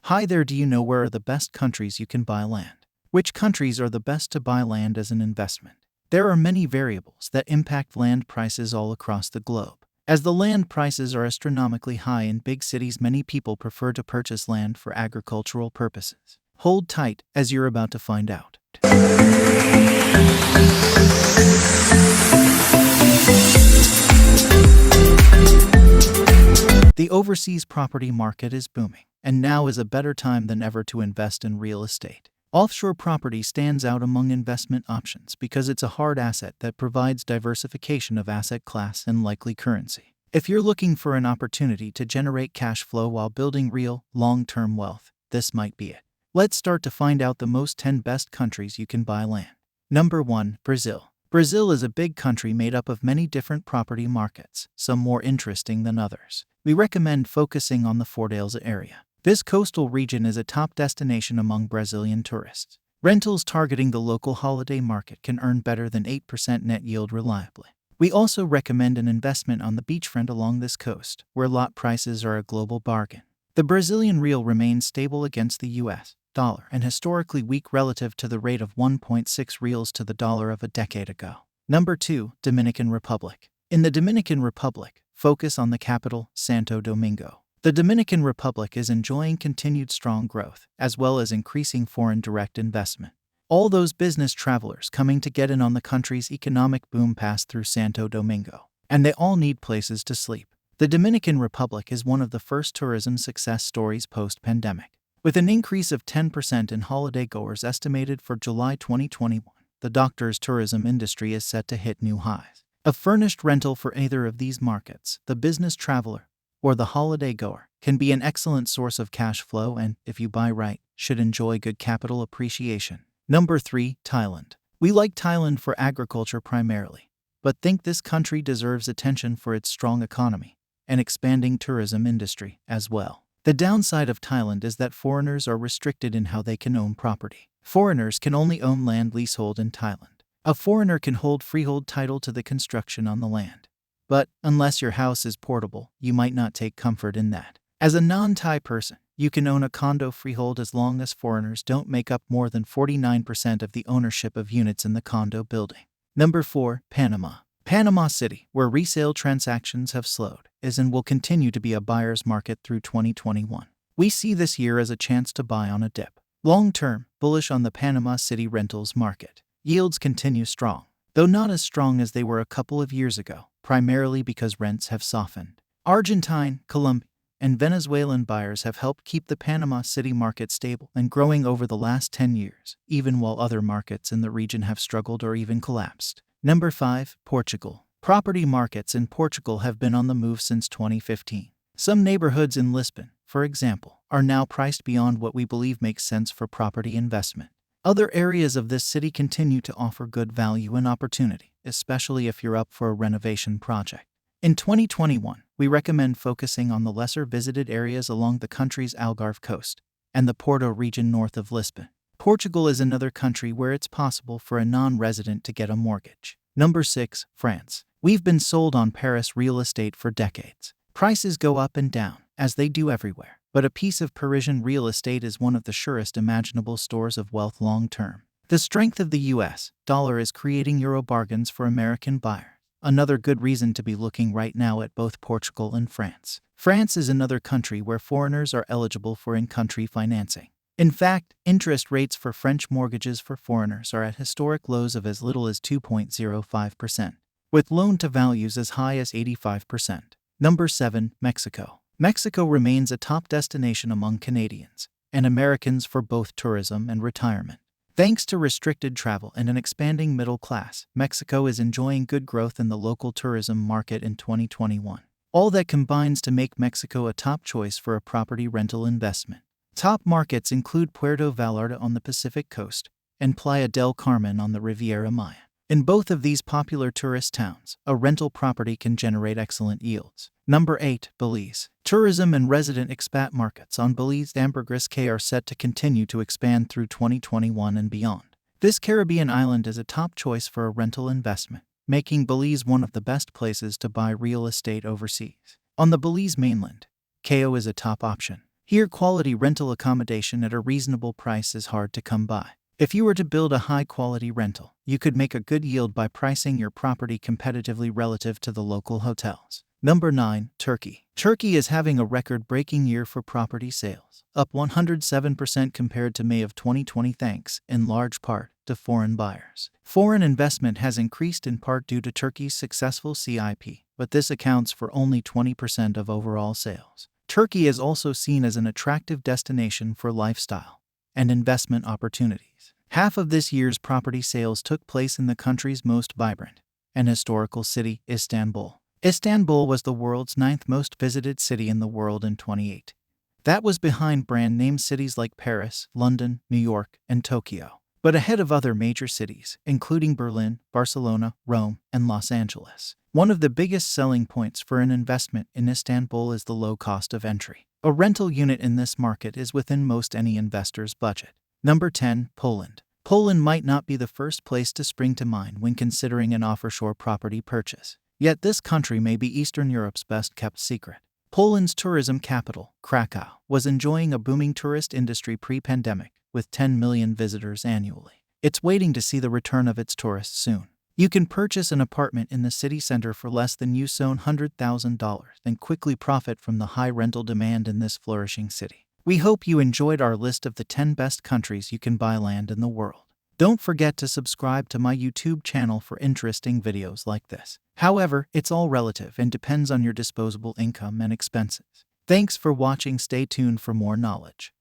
Hi there, do you know where are the best countries you can buy land? Which countries are the best to buy land as an investment? There are many variables that impact land prices all across the globe. As the land prices are astronomically high in big cities, many people prefer to purchase land for agricultural purposes. Hold tight, as you're about to find out. The overseas property market is booming, and now is a better time than ever to invest in real estate. Offshore property stands out among investment options because it's a hard asset that provides diversification of asset class and likely currency. If you're looking for an opportunity to generate cash flow while building real, long-term wealth, this might be it. Let's start to find out the most 10 best countries you can buy land. Number 1. Brazil. Brazil is a big country made up of many different property markets, some more interesting than others. We recommend focusing on the Fortaleza area. This coastal region is a top destination among Brazilian tourists. Rentals targeting the local holiday market can earn better than 8% net yield reliably. We also recommend an investment on the beachfront along this coast, where lot prices are a global bargain. The Brazilian real remains stable against the US dollar and historically weak relative to the rate of 1.6 reals to the dollar of a decade ago. Number 2. Dominican Republic. In the Dominican Republic, focus on the capital, Santo Domingo. The Dominican Republic is enjoying continued strong growth, as well as increasing foreign direct investment. All those business travelers coming to get in on the country's economic boom pass through Santo Domingo, and they all need places to sleep. The Dominican Republic is one of the first tourism success stories post-pandemic. With an increase of 10% in holiday-goers estimated for July 2021, the doctor's tourism industry is set to hit new highs. A furnished rental for either of these markets, the business traveler or the holiday goer, can be an excellent source of cash flow and, if you buy right, should enjoy good capital appreciation. Number 3. Thailand. We like Thailand for agriculture primarily, but think this country deserves attention for its strong economy and expanding tourism industry as well. The downside of Thailand is that foreigners are restricted in how they can own property. Foreigners can only own land leasehold in Thailand. A foreigner can hold freehold title to the construction on the land. But, unless your house is portable, you might not take comfort in that. As a non-Thai person, you can own a condo freehold as long as foreigners don't make up more than 49% of the ownership of units in the condo building. Number 4. Panama. Panama City, where resale transactions have slowed, is and will continue to be a buyer's market through 2021. We see this year as a chance to buy on a dip. Long-term, bullish on the Panama City rentals market. Yields continue strong, though not as strong as they were a couple of years ago, primarily because rents have softened. Argentine, Colombian, and Venezuelan buyers have helped keep the Panama City market stable and growing over the last 10 years, even while other markets in the region have struggled or even collapsed. Number 5. Portugal. Property markets in Portugal have been on the move since 2015. Some neighborhoods in Lisbon, for example, are now priced beyond what we believe makes sense for property investment. Other areas of this city continue to offer good value and opportunity, especially if you're up for a renovation project. In 2021, we recommend focusing on the lesser visited areas along the country's Algarve coast and the Porto region north of Lisbon. Portugal is another country where it's possible for a non-resident to get a mortgage. Number 6. France. We've been sold on Paris real estate for decades. Prices go up and down, as they do everywhere, but a piece of Parisian real estate is one of the surest imaginable stores of wealth long-term. The strength of the US dollar is creating euro bargains for American buyers. Another good reason to be looking right now at both Portugal and France. France is another country where foreigners are eligible for in-country financing. In fact, interest rates for French mortgages for foreigners are at historic lows of as little as 2.05%, with loan-to-values as high as 85%. Number 7. Mexico. Mexico remains a top destination among Canadians and Americans for both tourism and retirement. Thanks to restricted travel and an expanding middle class, Mexico is enjoying good growth in the local tourism market in 2021. All that combines to make Mexico a top choice for a property rental investment. Top markets include Puerto Vallarta on the Pacific coast and Playa del Carmen on the Riviera Maya. In both of these popular tourist towns, a rental property can generate excellent yields. Number 8. Belize. Tourism and resident expat markets on Belize Ambergris Caye are set to continue to expand through 2021 and beyond. This Caribbean island is a top choice for a rental investment, making Belize one of the best places to buy real estate overseas. On the Belize mainland, Cayo is a top option. Here, quality rental accommodation at a reasonable price is hard to come by. If you were to build a high-quality rental, you could make a good yield by pricing your property competitively relative to the local hotels. Number 9. Turkey. Turkey is having a record-breaking year for property sales, up 107% compared to May of 2020 thanks, in large part, to foreign buyers. Foreign investment has increased in part due to Turkey's successful CIP, but this accounts for only 20% of overall sales. Turkey is also seen as an attractive destination for lifestyle and investment opportunities. Half of this year's property sales took place in the country's most vibrant and historical city, Istanbul. Istanbul was the world's 9th most visited city in the world in 2018. That was behind brand-name cities like Paris, London, New York, and Tokyo, but ahead of other major cities, including Berlin, Barcelona, Rome, and Los Angeles. One of the biggest selling points for an investment in Istanbul is the low cost of entry. A rental unit in this market is within most any investor's budget. Number 10. Poland. Poland might not be the first place to spring to mind when considering an offshore property purchase. Yet this country may be Eastern Europe's best-kept secret. Poland's tourism capital, Krakow, was enjoying a booming tourist industry pre-pandemic, with 10 million visitors annually. It's waiting to see the return of its tourists soon. You can purchase an apartment in the city center for less than $100,000 and quickly profit from the high rental demand in this flourishing city. We hope you enjoyed our list of the 10 best countries you can buy land in the world. Don't forget to subscribe to my YouTube channel for interesting videos like this. However, it's all relative and depends on your disposable income and expenses. Thanks for watching. Stay tuned for more knowledge.